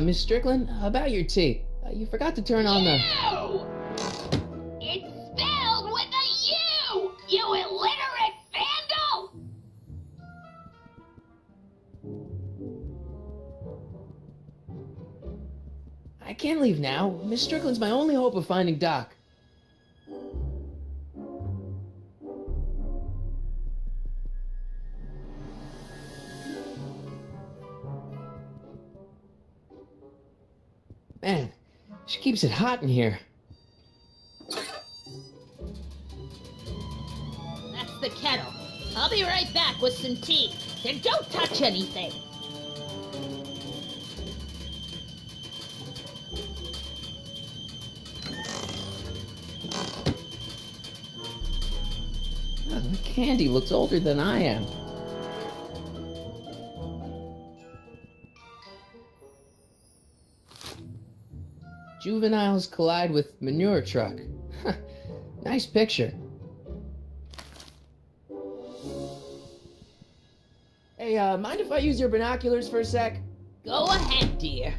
Miss Strickland, about your tea. You forgot to turn on the... U! It's spelled with a U! You illiterate vandal! I can't leave now. Miss Strickland's my only hope of finding Doc. Man, she keeps it hot in here. That's the kettle. I'll be right back with some tea. Then don't touch anything. The candy looks older than I am. Juveniles collide with manure truck. Nice picture. Hey, mind if I use your binoculars for a sec? Go ahead, dear.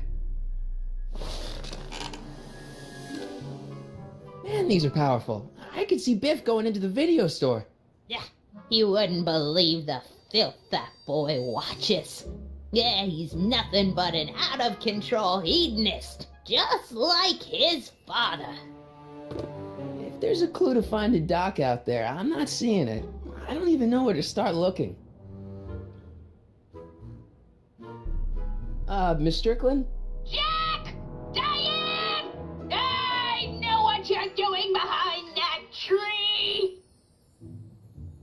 Man, these are powerful. I could see Biff going into the video store. Yeah, you wouldn't believe the filth that boy watches. Yeah, he's nothing but an out-of-control hedonist, just like his father. If there's a clue to finding Doc out there, I'm not seeing it. I don't even know where to start looking. Miss Strickland? Jack! Diane! I know what you're doing behind that tree!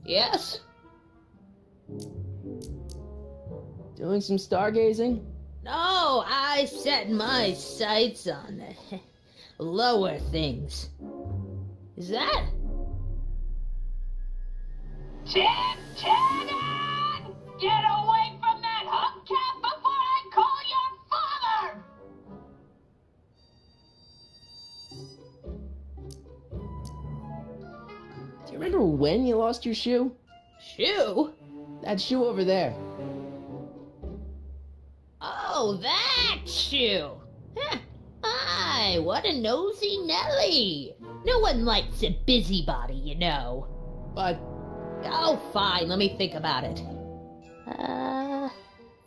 Yes? Doing some stargazing? No, I set my sights on the lower things. Is that? Tim! Get away from that hubcap before I call your father! Do you remember when you lost your shoe? Shoe? That shoe over there. Oh, that shoe! Huh. Aye, what a nosy Nelly! No one likes a busybody, you know. But... Oh, fine, let me think about it.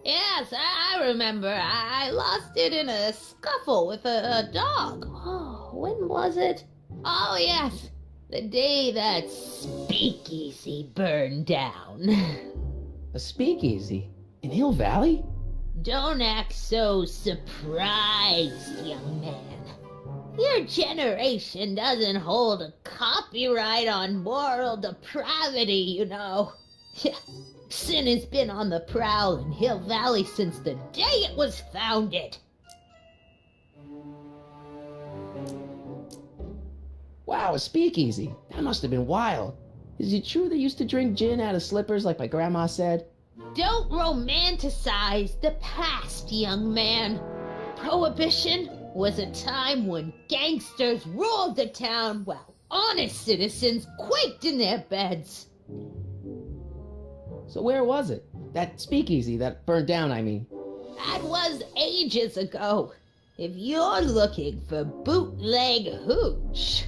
Yes, I remember. I lost it in a scuffle with a dog. Oh, when was it? Oh, yes, the day that speakeasy burned down. a speakeasy? In Hill Valley? Don't act so surprised, young man. Your generation doesn't hold a copyright on moral depravity, you know. Sin has been on the prowl in Hill Valley since the day it was founded. Wow, a speakeasy. That must have been wild. Is it true they used to drink gin out of slippers like my grandma said? Don't romanticize the past, young man. Prohibition was a time when gangsters ruled the town while honest citizens quaked in their beds. So where was it? That speakeasy that burned down, I mean. That was ages ago. If you're looking for bootleg hooch.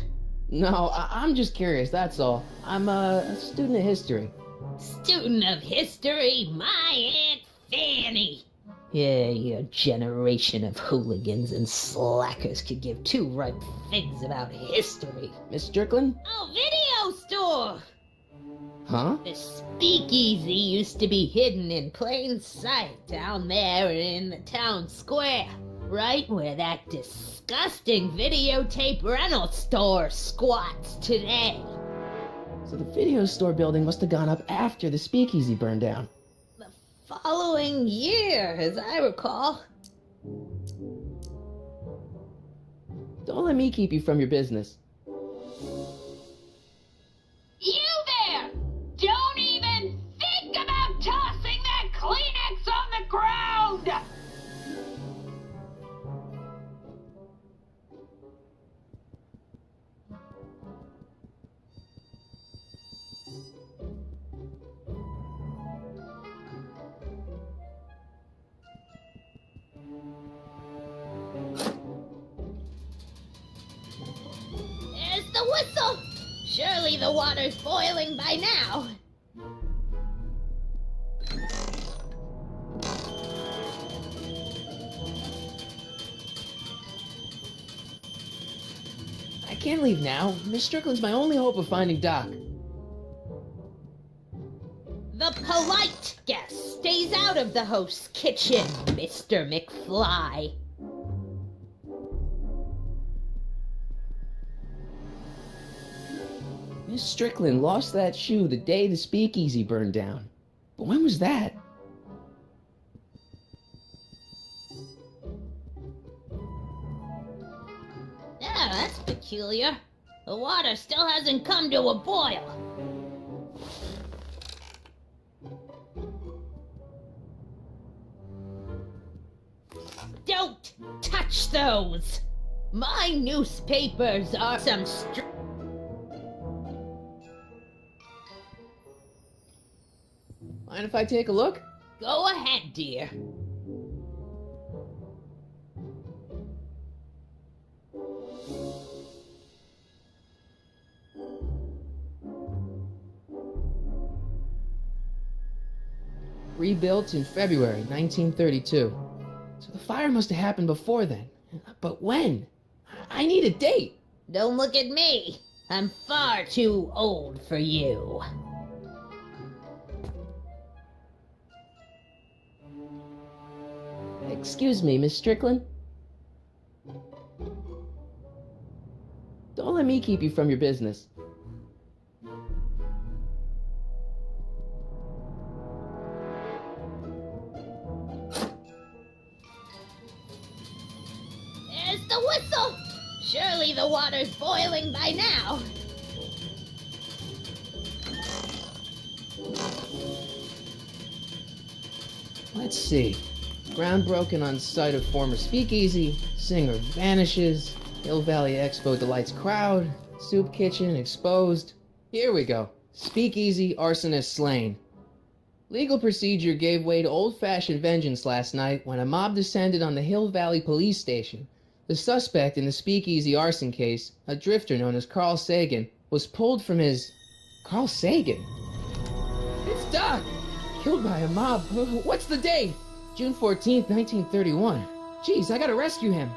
No, I'm just curious, that's all. I'm a student of history. Student of history? My Aunt Fanny. Yeah, your generation of hooligans and slackers could give two ripe figs about history. Miss Strickland? Oh, video store! Huh? The speakeasy used to be hidden in plain sight down there in the town square, right where that disgusting videotape rental store squats today. So the video store building must have gone up after the speakeasy burned down. The following year, as I recall. Don't let me keep you from your business. You there! Don't even think about tossing that Kleenex on the ground! There's the whistle! Surely the water's boiling by now. I can't leave now. Miss Strickland's my only hope of finding Doc. The polite guest stays out of the host's kitchen, Mr. McFly. Miss Strickland lost that shoe the day the speakeasy burned down. But when was that? Yeah, that's peculiar. The water still hasn't come to a boil. Don't touch those! My newspapers are some Mind if I take a look? Go ahead, dear. Rebuilt in February 1932. So the fire must have happened before then. But when? I need a date. Don't look at me. I'm far too old for you. Excuse me, Miss Strickland? Don't let me keep you from your business. There's the whistle! Surely the water's boiling by now. Let's see. Ground broken on site of former speakeasy. Singer vanishes. Hill Valley Expo delights crowd. Soup kitchen exposed. Here we go. Speakeasy arsonist slain. Legal procedure gave way to old-fashioned vengeance last night when a mob descended on the Hill Valley police station. The suspect in the speakeasy arson case, a drifter known as Carl Sagan, was pulled from his... Carl Sagan? It's Doc! Killed by a mob. What's the date? June 14th, 1931. Jeez, I gotta rescue him.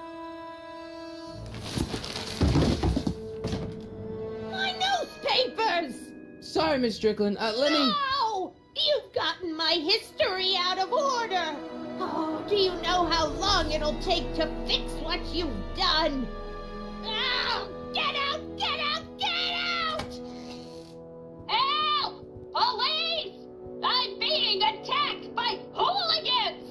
My newspapers! Sorry, Miss Strickland. Let me... No! You've gotten my history out of order! Oh, do you know how long it'll take to fix what you've done? Oh, get out! Get out! Get out! Help! Police! I'm being attacked by hooligans!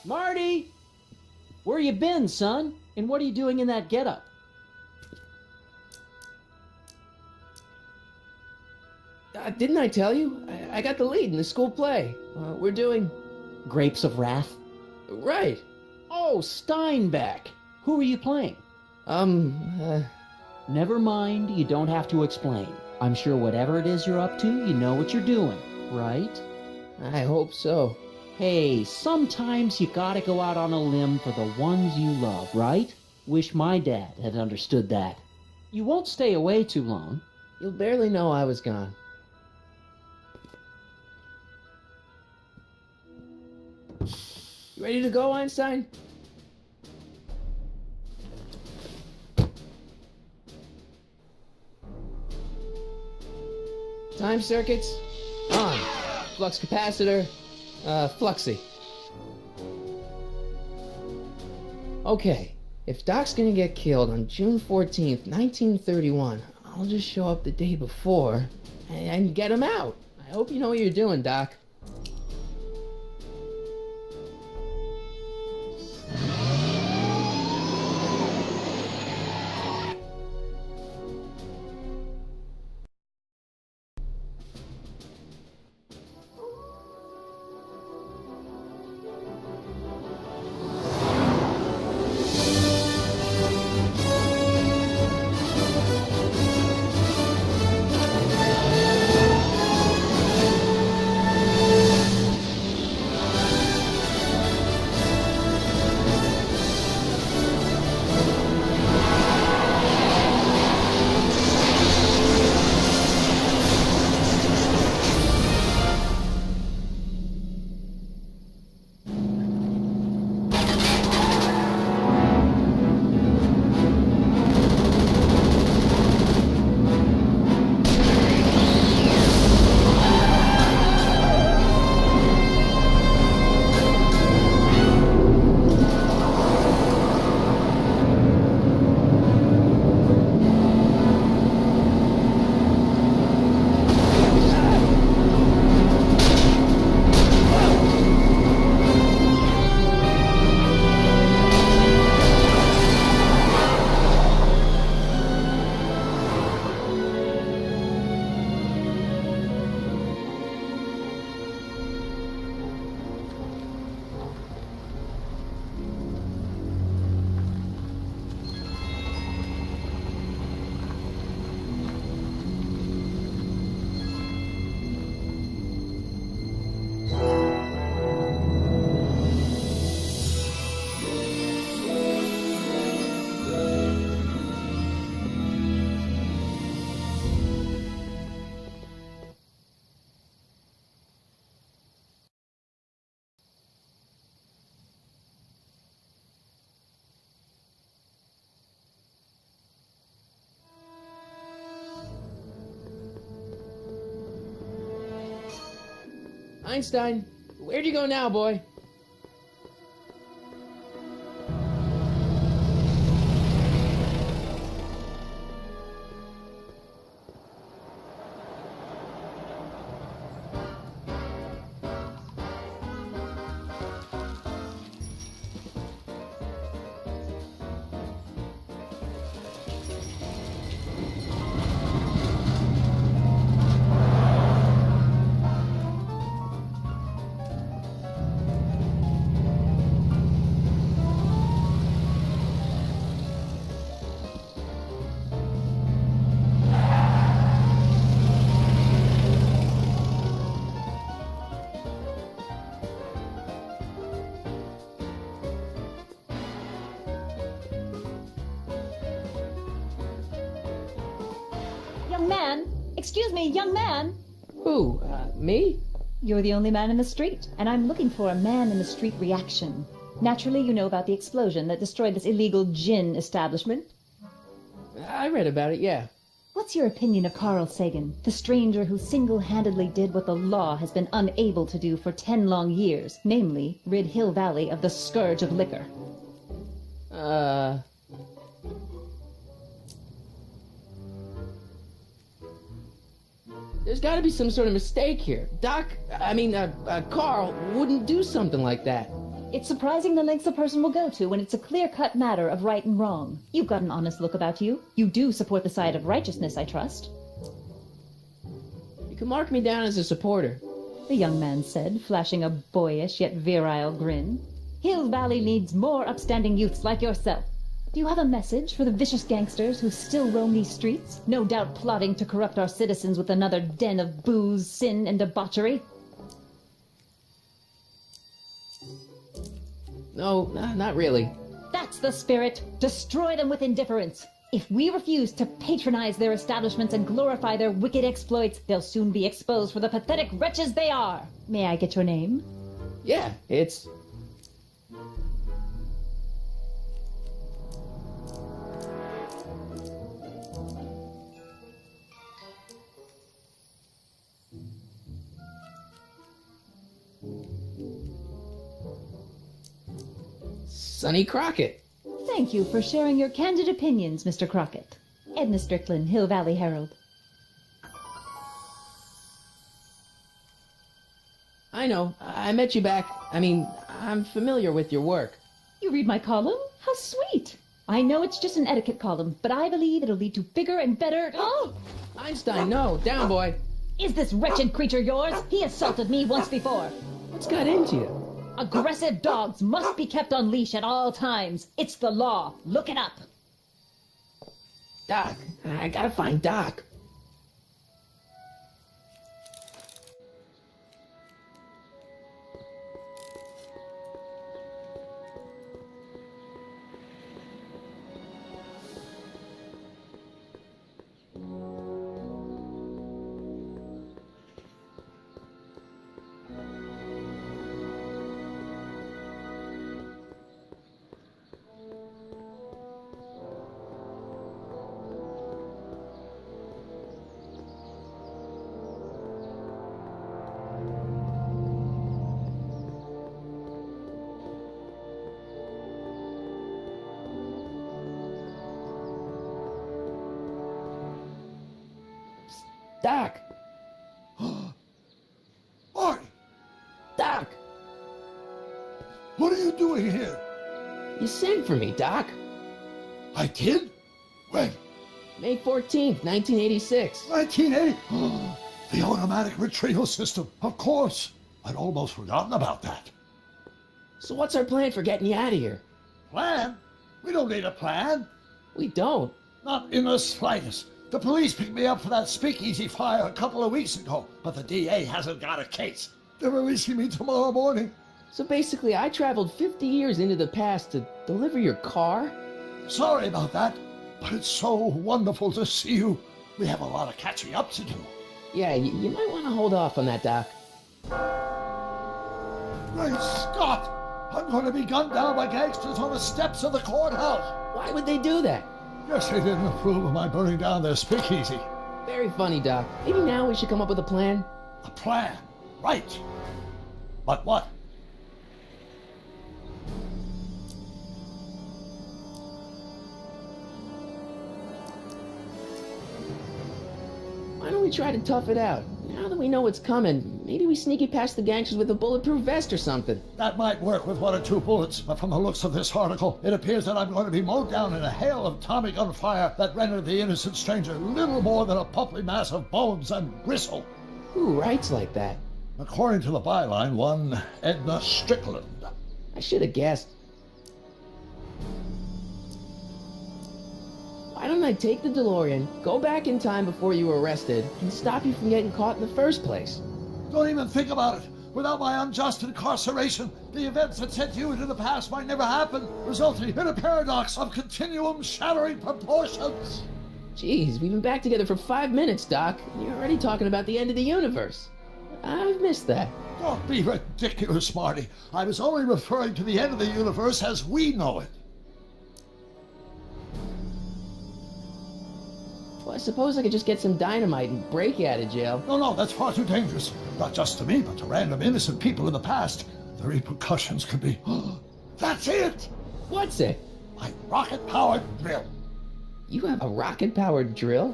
Marty! Where you been, son? And what are you doing in that getup? Didn't I tell you? I got the lead in the school play. We're doing... Grapes of Wrath? Right. Oh, Steinbeck! Who are you playing? Never mind, you don't have to explain. I'm sure whatever it is you're up to, you know what you're doing, right? I hope so. Hey, sometimes you gotta go out on a limb for the ones you love, right? Wish my dad had understood that. You won't stay away too long. You'll barely know I was gone. You ready to go, Einstein? Time circuits on. Flux capacitor, fluxy. Okay, if Doc's gonna get killed on June 14th, 1931, I'll just show up the day before and get him out. I hope you know what you're doing, Doc. Einstein, where'd you go now, boy? Young man! Excuse me, young man! Who, me? You're the only man in the street, and I'm looking for a man-in-the-street reaction. Naturally, you know about the explosion that destroyed this illegal gin establishment. I read about it, yeah. What's your opinion of Carl Sagan, the stranger who single-handedly did what the law has been unable to do for 10 long years, namely, rid Hill Valley of the scourge of liquor? There's gotta be some sort of mistake here. Carl wouldn't do something like that. It's surprising the lengths a person will go to when it's a clear-cut matter of right and wrong. You've got an honest look about you. You do support the side of righteousness, I trust. You can mark me down as a supporter. The young man said, flashing a boyish yet virile grin. Hill Valley needs more upstanding youths like yourself. Do you have a message for the vicious gangsters who still roam these streets, no doubt plotting to corrupt our citizens with another den of booze, sin, and debauchery? No, not really. That's the spirit. Destroy them with indifference. If we refuse to patronize their establishments and glorify their wicked exploits, they'll soon be exposed for the pathetic wretches they are. May I get your name? Yeah, it's Sonny Crockett. Thank you for sharing your candid opinions, Mr. Crockett. Edna Strickland, Hill Valley Herald. I know. I met you back. I'm familiar with your work. You read my column? How sweet! I know it's just an etiquette column, but I believe it'll lead to bigger and better... Oh! Einstein, no. Down, boy. Is this wretched creature yours? He assaulted me once before. What's got into you? Aggressive dogs must be kept on leash at all times. It's the law. Look it up. Doc. I gotta find Doc. Doc! Marty! Doc! What are you doing here? You sent for me, Doc. I did? When? May 14th, 1986. 1980? The automatic retrieval system. Of course. I'd almost forgotten about that. So what's our plan for getting you out of here? Plan? We don't need a plan. We don't. Not in the slightest. The police picked me up for that speakeasy fire a couple of weeks ago, but the DA hasn't got a case. They're releasing me tomorrow morning. So basically, I traveled 50 years into the past to deliver your car? Sorry about that, but it's so wonderful to see you. We have a lot of catching up to do. Yeah, you might want to hold off on that, Doc. Great Scott! I'm going to be gunned down by gangsters on the steps of the courthouse. Why would they do that? Guess they didn't approve of my burning down their speakeasy. Very funny, Doc. Maybe now we should come up with a plan? A plan? Right. But what? Why don't we try to tough it out? Now that we know what's coming, maybe we sneak it past the gangsters with a bulletproof vest or something. That might work with 1 or 2 bullets, but from the looks of this article, it appears that I'm going to be mowed down in a hail of Tommy gun fire that rendered the innocent stranger little more than a pulpy mass of bones and gristle. Who writes like that? According to the byline, one Edna Strickland. I should have guessed. Why don't I take the DeLorean, go back in time before you were arrested, and stop you from getting caught in the first place? Don't even think about it. Without my unjust incarceration, the events that sent you into the past might never happen, resulting in a paradox of continuum-shattering proportions. Jeez, we've been back together for 5 minutes, Doc. You're already talking about the end of the universe. I've missed that. Don't be ridiculous, Marty. I was only referring to the end of the universe as we know it. Well, I suppose I could just get some dynamite and break you out of jail. No, that's far too dangerous. Not just to me, but to random innocent people in the past. The repercussions could be... That's it! What's it? My rocket-powered drill. You have a rocket-powered drill?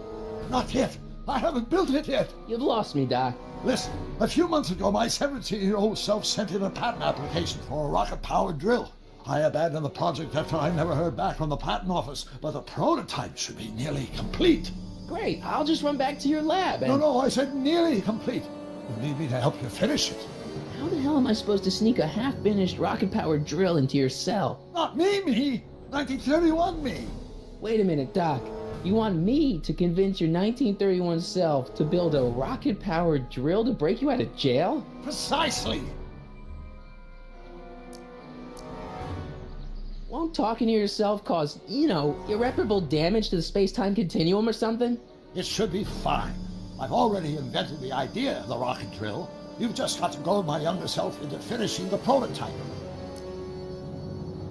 Not yet. I haven't built it yet. You've lost me, Doc. Listen, a few months ago, my 17-year-old self sent in a patent application for a rocket-powered drill. I abandoned the project after I never heard back from the patent office, but the prototype should be nearly complete. Great, I'll just run back to your lab and... No, I said nearly complete. You need me to help you finish it. How the hell am I supposed to sneak a half-finished rocket-powered drill into your cell? Not me! 1931 me! Wait a minute, Doc. You want me to convince your 1931 self to build a rocket-powered drill to break you out of jail? Precisely! Won't talking to yourself cause, irreparable damage to the space-time continuum or something? It should be fine. I've already invented the idea of the rocket drill. You've just got to goad my younger self into finishing the prototype.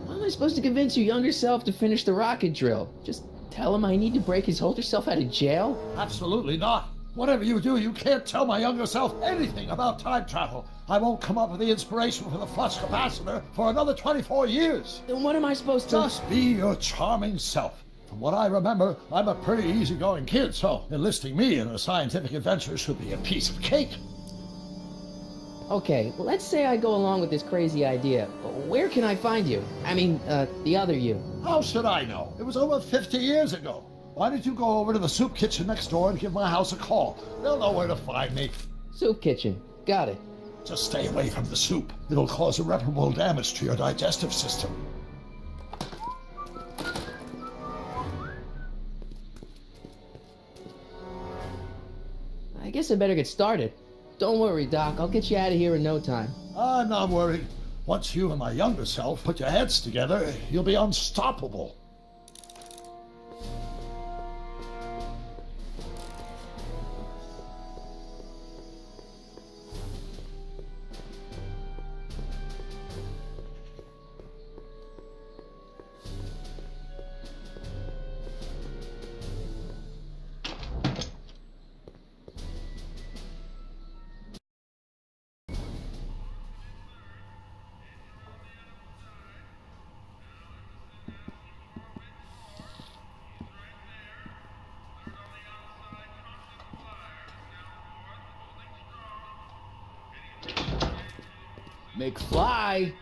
How am I supposed to convince your younger self to finish the rocket drill? Just tell him I need to break his older self out of jail? Absolutely not. Whatever you do, you can't tell my younger self anything about time travel. I won't come up with the inspiration for the flux capacitor for another 24 years. Then what am I supposed to... Just be your charming self. From what I remember, I'm a pretty easygoing kid, so enlisting me in a scientific adventure should be a piece of cake. Okay, let's say I go along with this crazy idea. Where can I find you? I mean, the other you. How should I know? It was over 50 years ago. Why don't you go over to the soup kitchen next door and give my house a call? They'll know where to find me. Soup kitchen. Got it. Just stay away from the soup. It'll cause irreparable damage to your digestive system. I guess I better get started. Don't worry, Doc. I'll get you out of here in no time. I'm not worried. Once you and my younger self put your heads together, you'll be unstoppable. McFly!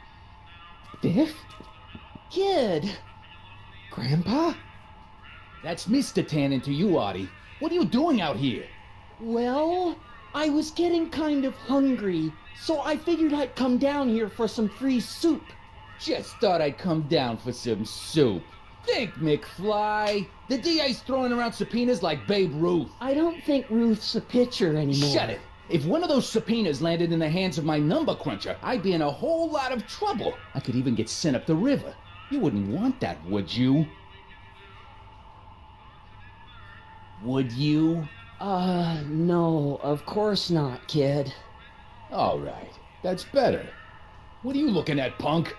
Biff? Kid! Grandpa? That's Mr. Tannen to you, Artie. What are you doing out here? Well, I was getting kind of hungry, so I figured I'd come down here for some free soup. Just thought I'd come down for some soup. Think, McFly. The DA's throwing around subpoenas like Babe Ruth. I don't think Ruth's a pitcher anymore. Shut it! If one of those subpoenas landed in the hands of my number cruncher, I'd be in a whole lot of trouble. I could even get sent up the river. You wouldn't want that, would you? Would you? No, of course not, kid. All right, that's better. What are you looking at, punk?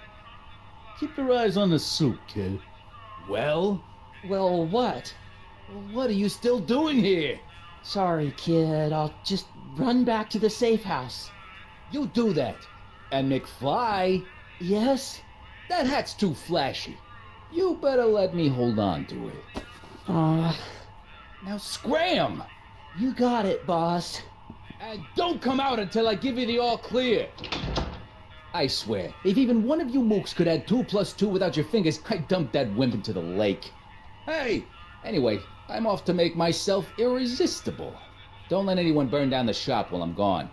Keep your eyes on the soup, kid. Well? Well, what? What are you still doing here? Sorry, kid. I'll just run back to the safe house. You do that. And McFly, Yes? that hat's too flashy. You better let me hold on to it. Now scram! You got it, boss. And don't come out until I give you the all clear. I swear, if even one of you mooks could add 2 + 2 without your fingers, I'd dump that wimp into the lake. Hey, anyway, I'm off to make myself irresistible. Don't let anyone burn down the shop while I'm gone.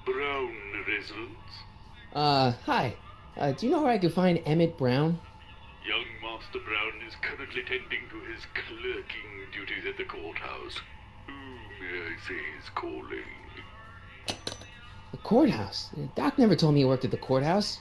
Brown results. Hi. Do you know where I could find Emmett Brown? Young Master Brown is currently tending to his clerking duties at the courthouse. Who may I say is calling? The courthouse? Doc never told me he worked at the courthouse.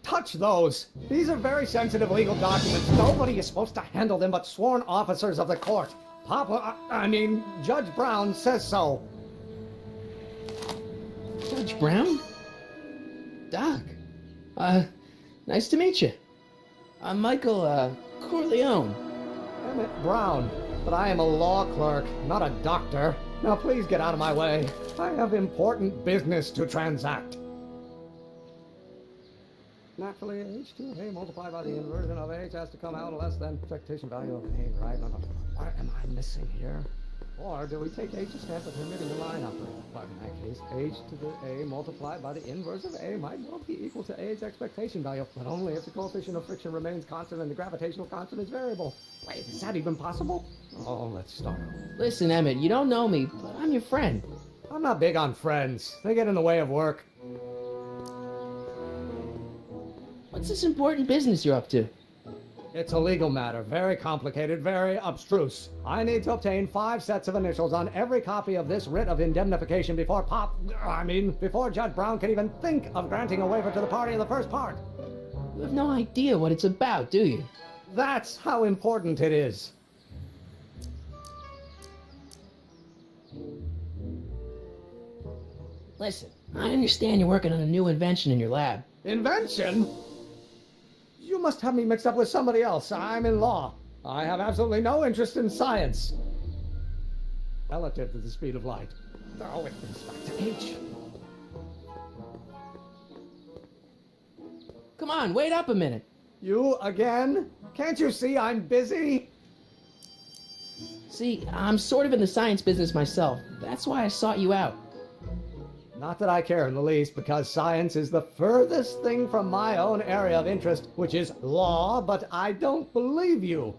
Touch those. These are very sensitive legal documents. Nobody is supposed to handle them but sworn officers of the court. Judge Brown says so. Judge Brown? Doc. Nice to meet you. I'm Michael, Corleone. Emmett Brown. but I am a law clerk, not a doctor. Now please get out of my way. I have important business to transact. Naturally, h to the a multiplied by the inversion of h has to come out less than expectation value of a, right? What am I missing here? Or do we take h's step of permitting the line operator? Well, in that case, h to the a multiplied by the inverse of a might well be equal to a's expectation value, but only if the coefficient of friction remains constant and the gravitational constant is variable. Wait, is that even possible? Oh, let's start over. Listen, Emmett, you don't know me, but I'm your friend. I'm not big on friends. They get in the way of work. What's this important business you're up to? It's a legal matter, very complicated, very abstruse. I need to obtain 5 sets of initials on every copy of this writ of indemnification before before Judge Brown can even think of granting a waiver to the party in the first part. You have no idea what it's about, do you? That's how important it is. Listen, I understand you're working on a new invention in your lab. Invention? You must have me mixed up with somebody else. I'm in law. I have absolutely no interest in science. Relative to the speed of light. Oh, with respect to h. Come on, wait up a minute. You again? Can't you see I'm busy? See, I'm sort of in the science business myself. That's why I sought you out. Not that I care in the least, because science is the furthest thing from my own area of interest, which is law, but I don't believe you.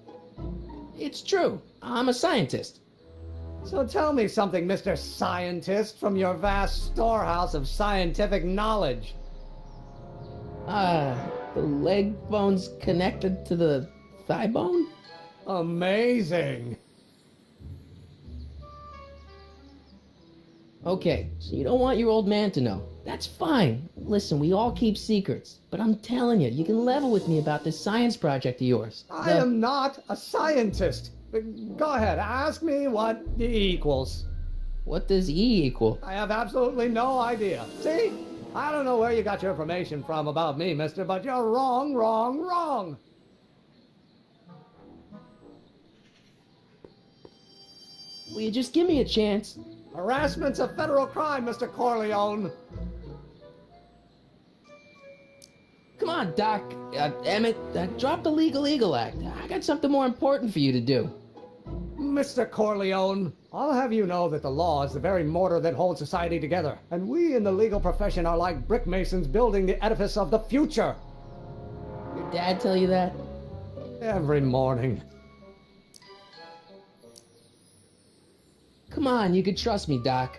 It's true. I'm a scientist. So tell me something, Mr. Scientist, from your vast storehouse of scientific knowledge. The leg bone's connected to the thigh bone? Amazing. Okay, so you don't want your old man to know. That's fine. Listen, we all keep secrets. But I'm telling you, you can level with me about this science project of yours. I am not a scientist. Go ahead, ask me what E equals. What does E equal? I have absolutely no idea. See? I don't know where you got your information from about me, mister, but you're wrong, wrong, wrong. Will you just give me a chance? Harassment's a federal crime, Mr. Corleone. Come on, Doc. Emmett, drop the Legal Eagle Act. I got something more important for you to do. Mr. Corleone, I'll have you know that the law is the very mortar that holds society together, and we in the legal profession are like brick masons building the edifice of the future. Your dad tell you that? Every morning. Come on, you can trust me, Doc.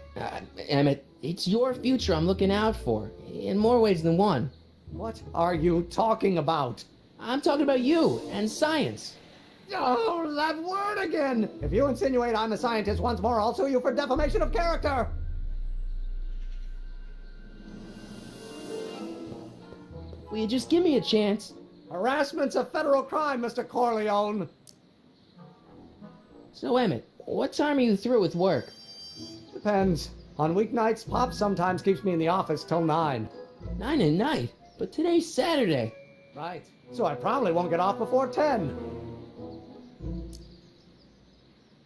Emmett, it's your future I'm looking out for, in more ways than one. What are you talking about? I'm talking about you and science. Oh, that word again! If you insinuate I'm a scientist once more, I'll sue you for defamation of character! Will you just give me a chance? Harassment's a federal crime, Mr. Corleone! So, Emmett, what time are you through with work? Depends. On weeknights, Pop sometimes keeps me in the office till 9. 9 at night? But today's Saturday. Right. So I probably won't get off before 10.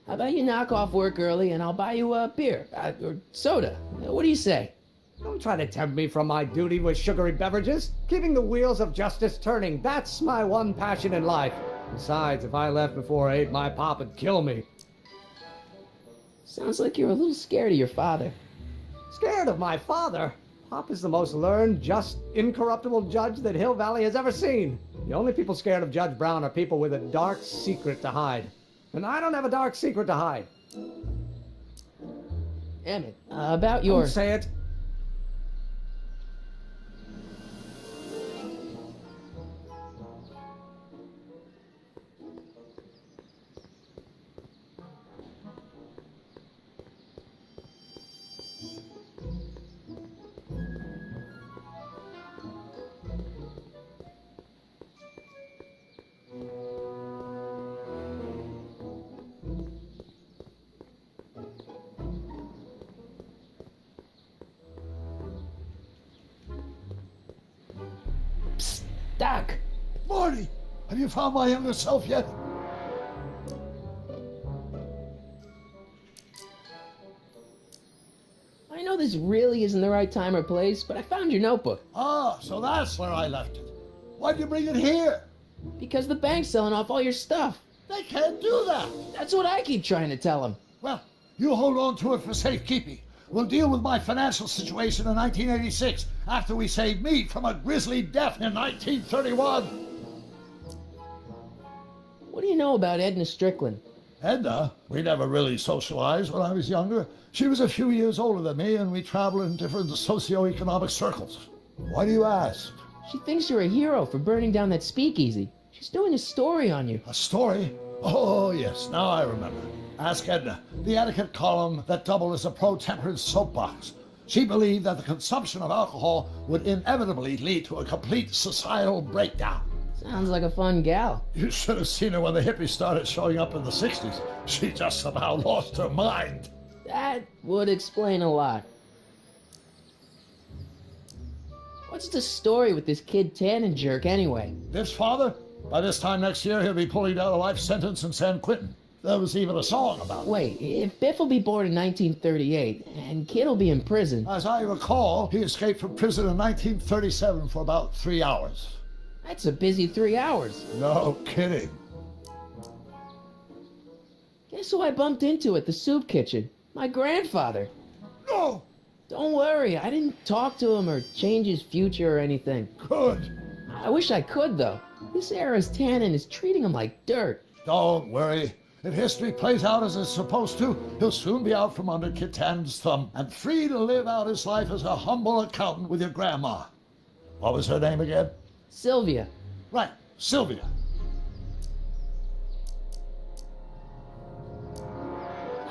How about you knock off work early and I'll buy you a beer, or soda. What do you say? Don't try to tempt me from my duty with sugary beverages. Keeping the wheels of justice turning, that's my one passion in life. Besides, if I left before 8, my pop would kill me. Sounds like you're a little scared of your father. Scared of my father? Pop is the most learned, just, incorruptible judge that Hill Valley has ever seen. The only people scared of Judge Brown are people with a dark secret to hide. And I don't have a dark secret to hide. Emmett, about your... Don't say it. Doc! Marty, have you found my younger self yet? this really isn't the right time or place, but I found your notebook. Ah, so that's where I left it. Why'd you bring it here? Because the bank's selling off all your stuff. They can't do that. That's what I keep trying to tell them. Well, you hold on to it for safekeeping. We'll deal with my financial situation in 1986 after we saved me from a grisly death in 1931. What do you know about Edna Strickland? Edna? We never really socialized when I was younger. She was a few years older than me, and we traveled in different socioeconomic circles. Why do you ask? She thinks you're a hero for burning down that speakeasy. She's doing a story on you. A story? Oh, yes, now I remember. Ask Edna, the etiquette column that doubled as a pro-temperance soapbox. She believed that the consumption of alcohol would inevitably lead to a complete societal breakdown. Sounds like a fun gal. You should have seen her when the hippies started showing up in the 60s. She just somehow lost her mind. That would explain a lot. What's the story with this kid Tannen jerk anyway? This father? By this time next year, he'll be pulling down a life sentence in San Quentin. There was even a song about it. Wait, if Biff will be born in 1938, and Kid will be in prison... As I recall, he escaped from prison in 1937 for about 3 hours. That's a busy 3 hours. No kidding. Guess who I bumped into at the soup kitchen? My grandfather. No! Don't worry, I didn't talk to him or change his future or anything. Good. I wish I could, though. This era's Tannen is treating him like dirt. Don't worry. If history plays out as it's supposed to, he'll soon be out from under Kit Tannen's thumb and free to live out his life as a humble accountant with your grandma. What was her name again? Sylvia. Right, Sylvia.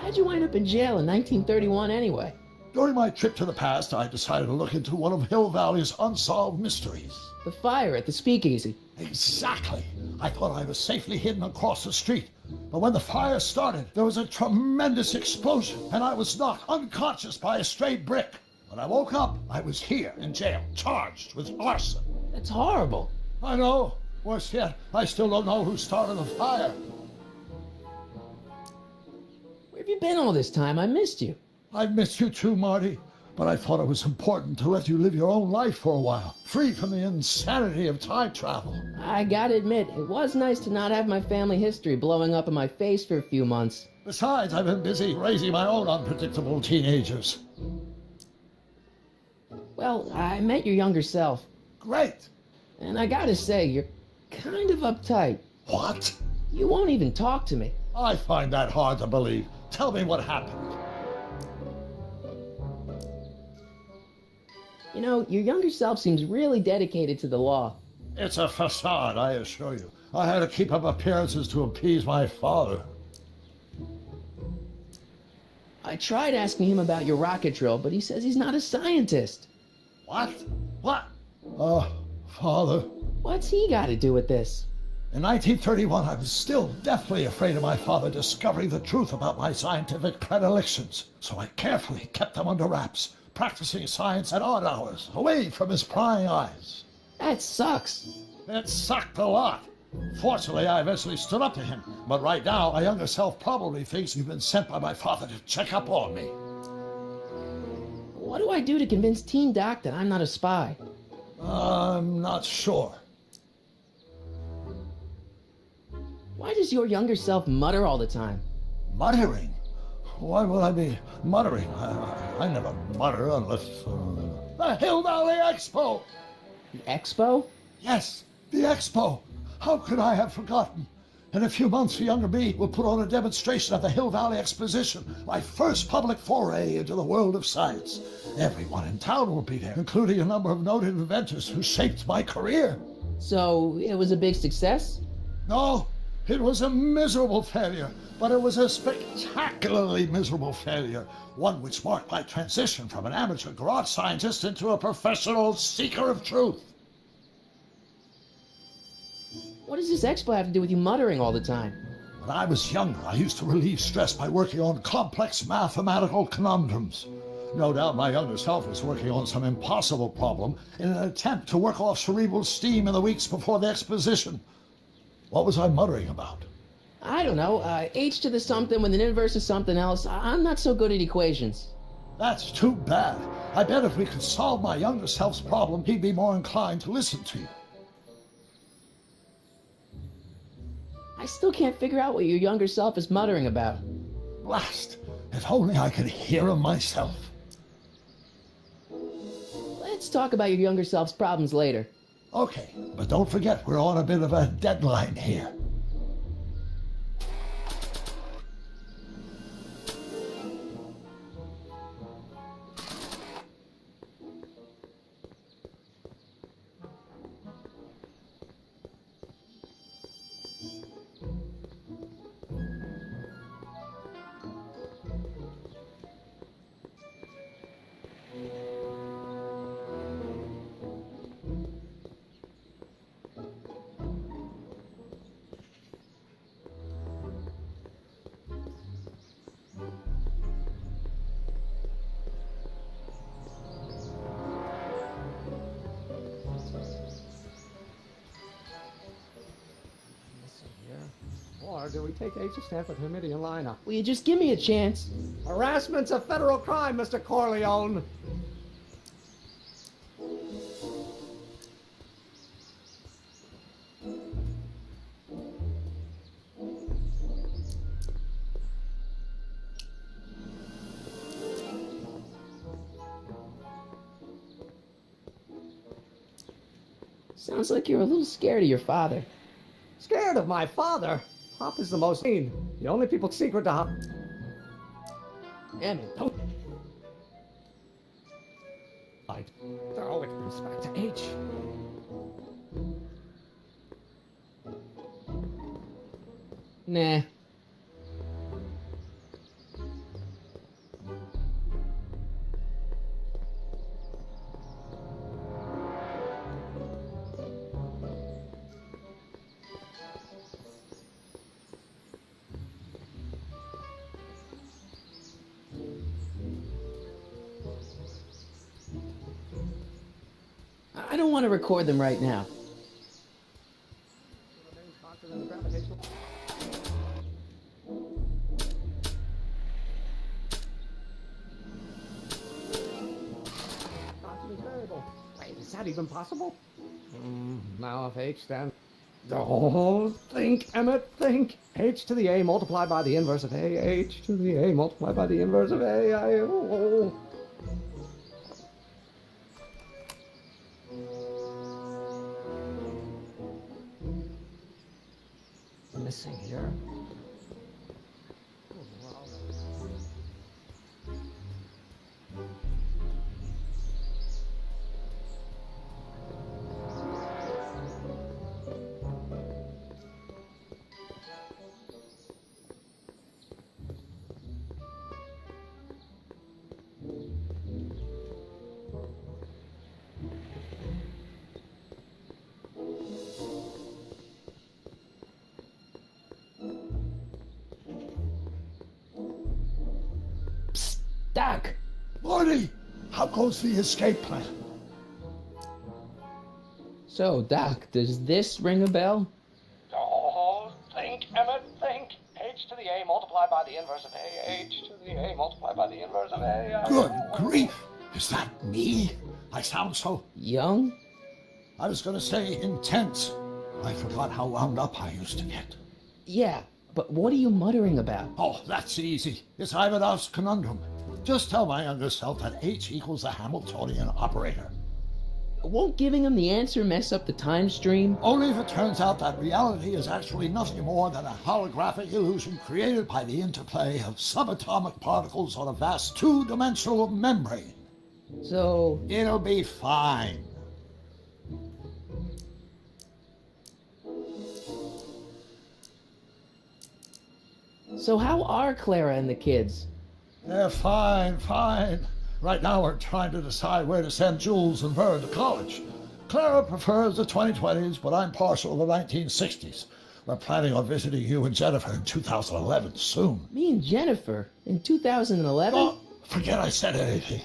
How'd you wind up in jail in 1931 anyway? During my trip to the past, I decided to look into one of Hill Valley's unsolved mysteries. The fire at the speakeasy. Exactly. I thought I was safely hidden across the street. But when the fire started, there was a tremendous explosion, and I was knocked unconscious by a stray brick. When I woke up, I was here in jail, charged with arson. That's horrible. I know. Worse yet, I still don't know who started the fire. Where have you been all this time? I missed you. I've missed you too, Marty. But I thought it was important to let you live your own life for a while, free from the insanity of time travel. I gotta admit, it was nice to not have my family history blowing up in my face for a few months. Besides, I've been busy raising my own unpredictable teenagers. Well, I met your younger self. Great. And I gotta say, you're kind of uptight. What? You won't even talk to me. I find that hard to believe. Tell me what happened. You know, your younger self seems really dedicated to the law. It's a facade, I assure you. I had to keep up appearances to appease my father. I tried asking him about your rocket drill, but he says he's not a scientist. What? What? Father. What's he got to do with this? In 1931, I was still deathly afraid of my father discovering the truth about my scientific predilections, so I carefully kept them under wraps, practicing science at odd hours, away from his prying eyes. That sucks. It sucked a lot. Fortunately, I eventually stood up to him, but right now, my younger self probably thinks you've been sent by my father to check up on me. What do I do to convince Teen Doc that I'm not a spy? I'm not sure. Why does your younger self mutter all the time? Muttering? Why will I be muttering? I never mutter unless... The Hill Valley Expo! The expo? Yes, the Expo. How could I have forgotten? In a few months, the younger me will put on a demonstration at the Hill Valley Exposition, my first public foray into the world of science. Everyone in town will be there, including a number of noted inventors who shaped my career. So, it was a big success? No, it was a miserable failure, but it was a spectacularly miserable failure, one which marked my transition from an amateur garage scientist into a professional seeker of truth. What does this expo have to do with you muttering all the time? When I was younger, I used to relieve stress by working on complex mathematical conundrums. No doubt my younger self was working on some impossible problem in an attempt to work off cerebral steam in the weeks before the exposition. What was I muttering about? I don't know. H to the something with an inverse of something else. I'm not so good at equations. That's too bad. I bet if we could solve my younger self's problem, he'd be more inclined to listen to you. I still can't figure out what your younger self is muttering about. Blast! If only I could hear him myself. Let's talk about your younger self's problems later. Okay, but don't forget we're on a bit of a deadline here. Or do we take H's stand with Hamidian lineup? Will you just give me a chance? Harassment's a federal crime, Mr. Corleone. Sounds like you're a little scared of your father. Scared of my father? Hop is the most mean. The only people secret to Hop. Damn it, don't... Oh, it brings back to H. Nah. I don't want to record them right now. Wait, is that even possible? Now if H stands... Oh, think, Emmett, think. H to the A multiplied by the inverse of A. H to the A multiplied by the inverse of A. Missing here. Doc! Marty! How goes the escape plan? So, Doc, does this ring a bell? Oh, think, Emmett, think. H to the A multiplied by the inverse of A. H to the A multiplied by the inverse of A. Good grief! Is that me? I sound so... Young? I was gonna say intense. I forgot how wound up I used to get. Yeah, but what are you muttering about? Oh, that's easy. It's Ivanov's conundrum. Just tell my younger self that H equals the Hamiltonian operator. Won't giving him the answer mess up the time stream? Only if it turns out that reality is actually nothing more than a holographic illusion created by the interplay of subatomic particles on a vast two-dimensional membrane. So... It'll be fine. So how are Clara and the kids? They're fine. Right now we're trying to decide where to send Jules and Vern to college. Clara prefers the 2020s, but I'm partial to the 1960s. We're planning on visiting you and Jennifer in 2011 soon. Me and Jennifer? In 2011? Oh, forget I said anything.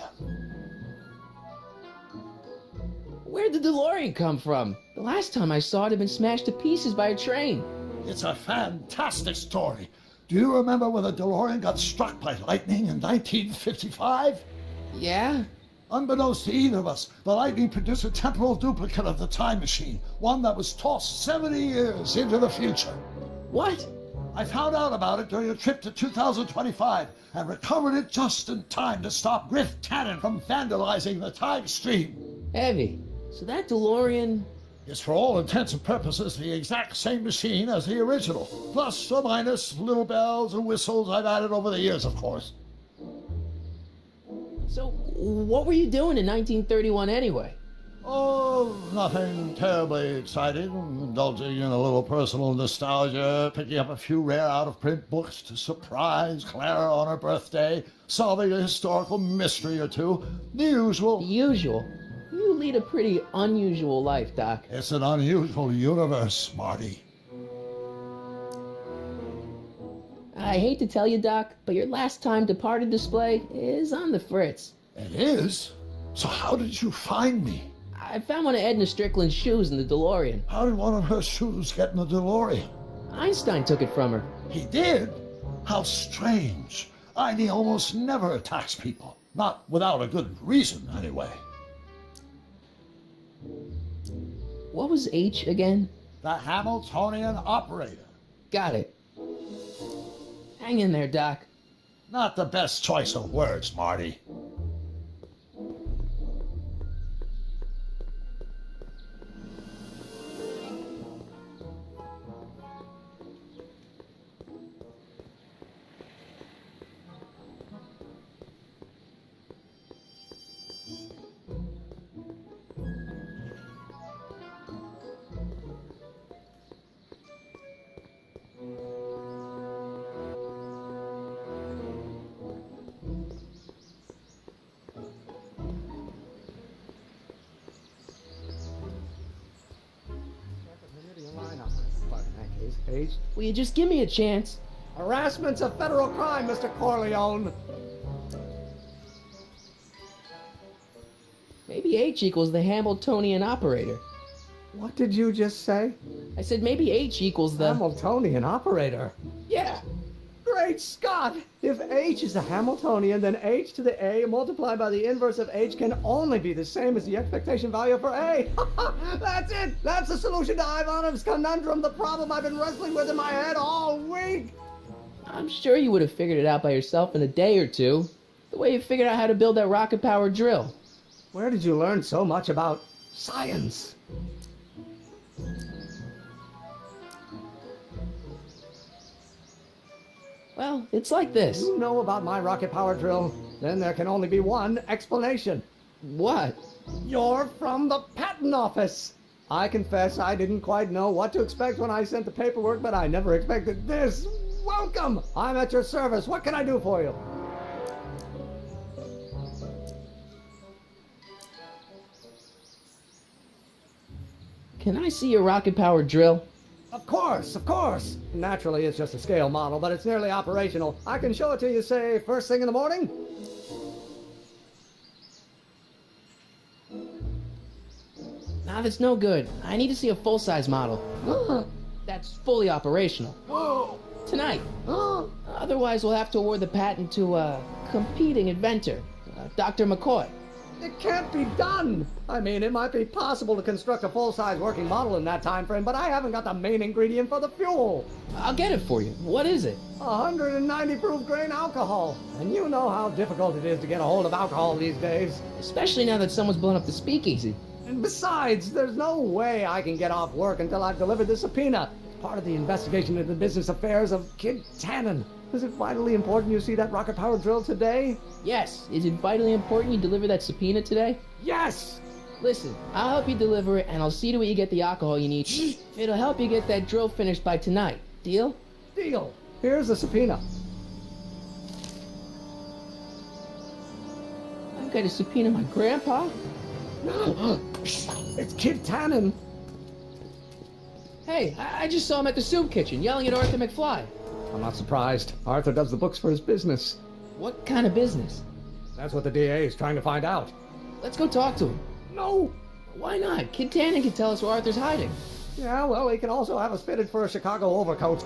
Where'd the DeLorean come from? The last time I saw it had been smashed to pieces by a train. It's a fantastic story. Do you remember when the DeLorean got struck by lightning in 1955? Yeah? Unbeknownst to either of us, the lightning produced a temporal duplicate of the time machine, one that was tossed 70 years into the future. What? I found out about it during a trip to 2025 and recovered it just in time to stop Griff Tannen from vandalizing the time stream. Heavy. So that DeLorean... It's for all intents and purposes the exact same machine as the original, plus or minus little bells and whistles I've added over the years, of course. So, what were you doing in 1931 anyway? Oh, nothing terribly exciting. Indulging in a little personal nostalgia, picking up a few rare out-of-print books to surprise Clara on her birthday, solving a historical mystery or two. The usual. The usual? You lead a pretty unusual life, Doc. It's an unusual universe, Marty. I hate to tell you, Doc, but your last time departed display is on the fritz. It is? So how did you find me? I found one of Edna Strickland's shoes in the DeLorean. How did one of her shoes get in the DeLorean? Einstein took it from her. He did? How strange. Ivy almost never attacks people. Not without a good reason, anyway. What was H again? The Hamiltonian operator. Got it. Hang in there, Doc. Not the best choice of words, Marty. Will you just give me a chance? Harassment's a federal crime, Mr. Corleone. Maybe H equals the Hamiltonian operator. What did you just say? I said maybe H equals the... Hamiltonian operator. Yeah. Great Scott! If H is a Hamiltonian, then H to the A multiplied by the inverse of H can only be the same as the expectation value for A. That's it! That's the solution to Ivanov's conundrum, the problem I've been wrestling with in my head all week! I'm sure you would have figured it out by yourself in a day or two. The way you figured out how to build that rocket-powered drill. Where did you learn so much about science? Well, it's like this. You know about my rocket power drill? Then there can only be one explanation. What? You're from the patent office. I confess I didn't quite know what to expect when I sent the paperwork, but I never expected this. Welcome! I'm at your service. What can I do for you? Can I see your rocket-powered drill? Of course, of course. Naturally, it's just a scale model, but it's nearly operational. I can show it to you, say, first thing in the morning. Nah, that's no good. I need to see a full-size model. That's fully operational. Tonight. Otherwise, we'll have to award the patent to a competing inventor, Dr. McCoy. It can't be done. I mean, it might be possible to construct a full-size working model in that time frame, but I haven't got the main ingredient for the fuel. I'll get it for you. What is it? 190 proof grain alcohol. And you know how difficult it is to get a hold of alcohol these days. Especially now that someone's blown up the speakeasy. And besides, there's no way I can get off work until I've delivered the subpoena. It's part of the investigation into the business affairs of Kid Tannen. Is it vitally important you see that rocket-powered drill today? Yes. Is it vitally important you deliver that subpoena today? Yes! Listen, I'll help you deliver it, and I'll see to it you get the alcohol you need. It'll help you get that drill finished by tonight. Deal? Deal. Here's the subpoena. I've got to subpoena my grandpa? It's Kid Tannen. Hey, I just saw him at the soup kitchen, yelling at Arthur McFly. I'm not surprised. Arthur does the books for his business. What kind of business? That's what the DA is trying to find out. Let's go talk to him. No! Why not? Kid Tannen can tell us where Arthur's hiding. Yeah, well, he can also have us fitted for a Chicago overcoat.